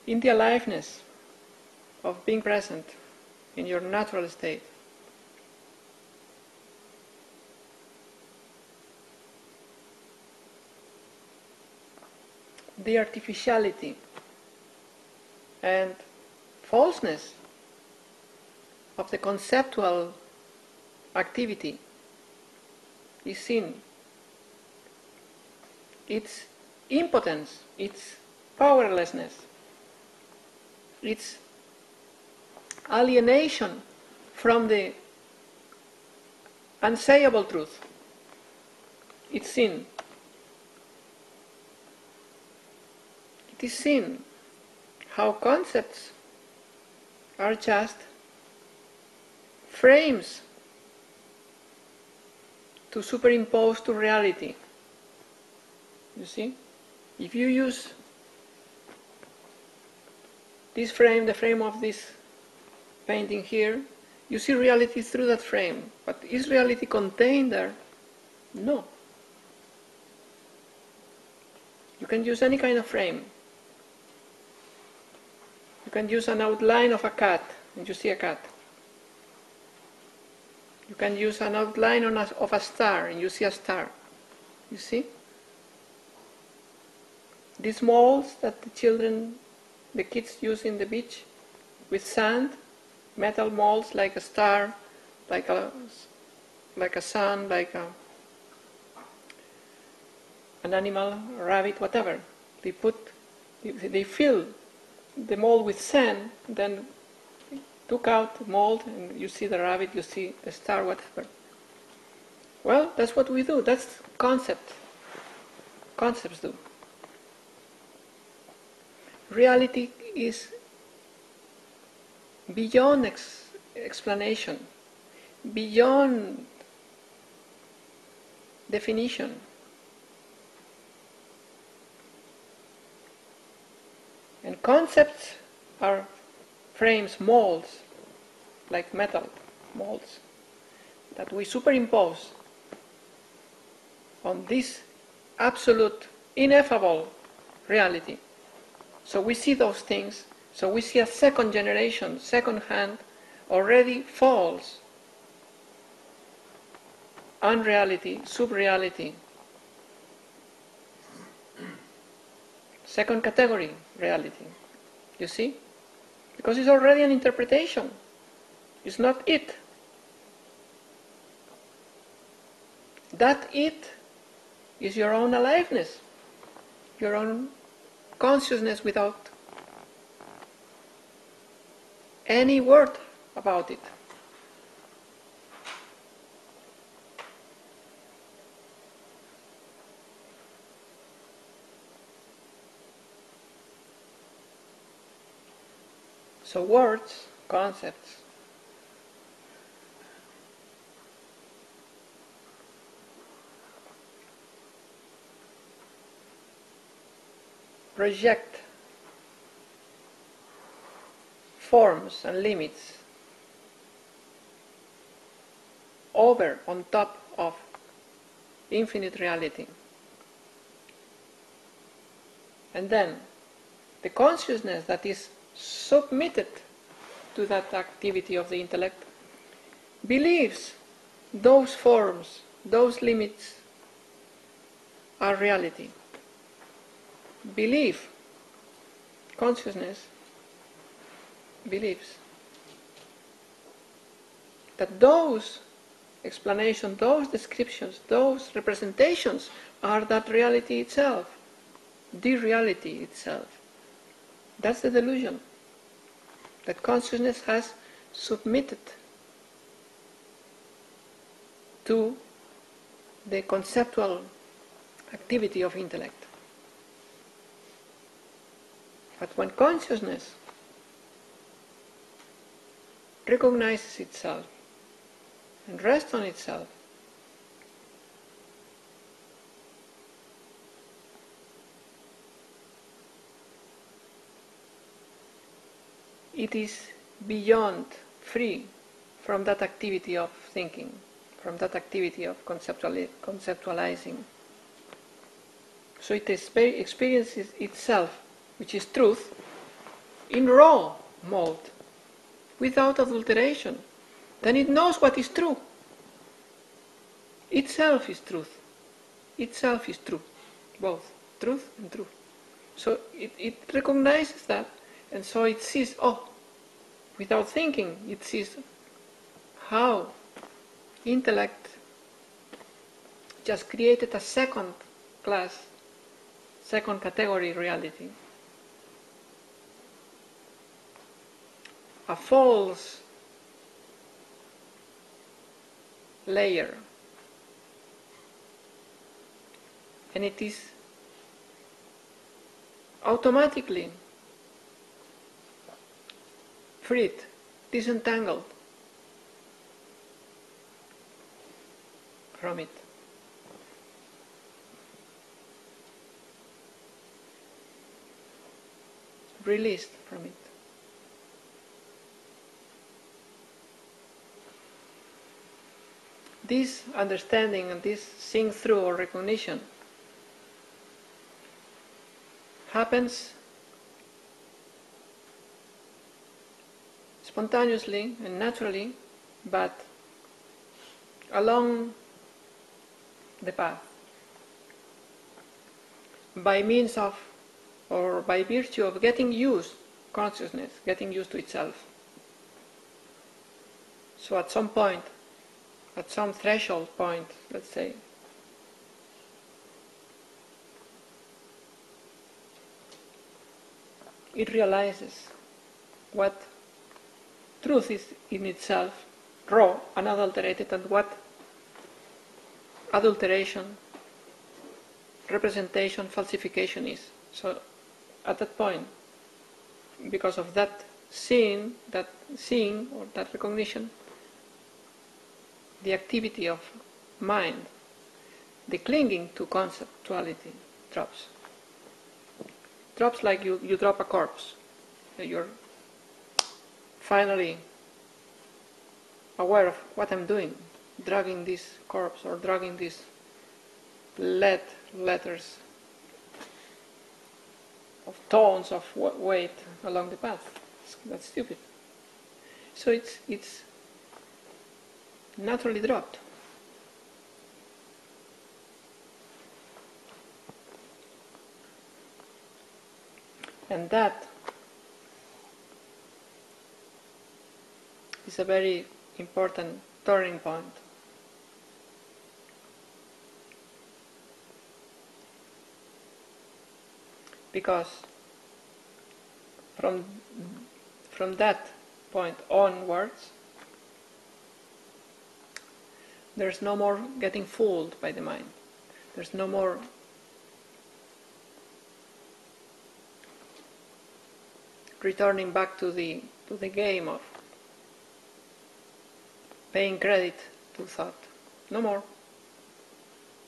in the aliveness of being present in your natural state. The artificiality and falseness of the conceptual activity is seen. Its impotence, its powerlessness, its alienation from the unsayable truth. It's seen. It is seen how concepts are just frames to superimpose to reality. You see? If you use this frame, the frame of this painting here, you see reality through that frame. But is reality contained there? No. You can use any kind of frame. You can use an outline of a cat, and you see a cat. You can use an outline of a star, and you see a star. You see? These molds that the kids use in the beach, with sand, metal molds like a star, like a sun, like an animal, a rabbit, whatever. They fill the mold with sand, then took out the mold, and you see the rabbit, you see the star, whatever. Well, that's what we do. That's concepts do. Reality is beyond explanation, beyond definition. And concepts are frames, molds, like metal molds, that we superimpose on this absolute, ineffable reality. So we see those things, so we see a second generation, second hand, already false unreality, subreality, second category reality. You see? Because it's already an interpretation. It's not it. That it is your own aliveness, your own consciousness without any word about it. So words, concepts, project forms and limits over, on top of infinite reality. And then the consciousness that is submitted to that activity of the intellect believes those forms, those limits are reality. Belief, consciousness, believes that those explanations, those descriptions, those representations are that reality itself, the reality itself. That's the delusion that consciousness has submitted to the conceptual activity of intellect. But when consciousness recognizes itself and rests on itself, it is beyond, free from that activity of thinking, from that activity of conceptualizing. So it experiences itself, which is truth, in raw mold, without adulteration, then it knows what is true. Itself is truth. Itself is true. Both truth and truth. So it recognizes that, and so it sees, oh, without thinking, it sees how intellect just created a second class, second category reality. A false layer. And it is automatically freed, disentangled from it. Released from it. This understanding and this seeing through or recognition happens spontaneously and naturally, but along the path, by means of, or by virtue of getting used, consciousness, getting used to itself. So at some point, at some threshold point, let's say, it realizes what truth is in itself, raw, unadulterated, and what adulteration, representation, falsification is. So at that point, because of that seeing or that recognition, the activity of mind, the clinging to conceptuality drops. Drops like you drop a corpse. You're finally aware of what I'm doing, dragging this corpse or dragging these letters of tons of weight along the path. That's stupid. So it's naturally dropped. And that is a very important turning point. Because from that point onwards, there's no more getting fooled by the mind. There's no more returning back to the game of paying credit to thought. No more.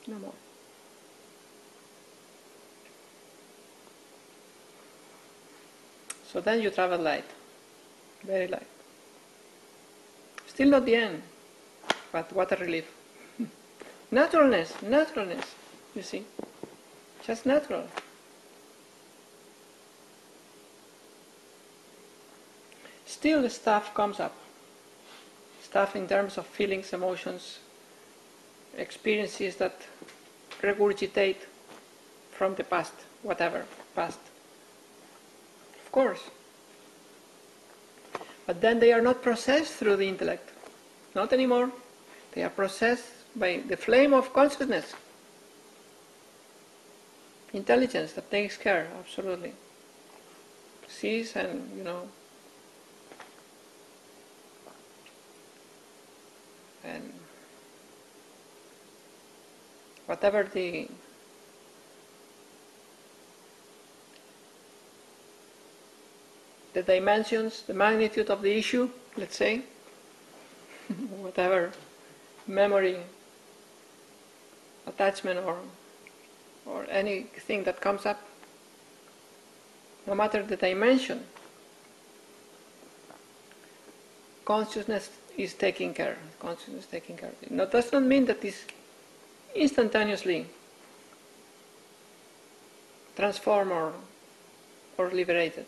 No more. So then you travel light, very light. Still not the end, but what a relief. Naturalness, you see, just natural. Still the stuff comes up. Stuff in terms of feelings, emotions, experiences that regurgitate from the past, whatever, past. Of course. But then they are not processed through the intellect. Not anymore. They are processed by the flame of consciousness. Intelligence that takes care, absolutely. Sees and, and whatever the dimensions, the magnitude of the issue, let's say, whatever memory, attachment, or anything that comes up, no matter the dimension, consciousness is taking care. Consciousness is taking care. That does not mean that it's instantaneously transformed or liberated.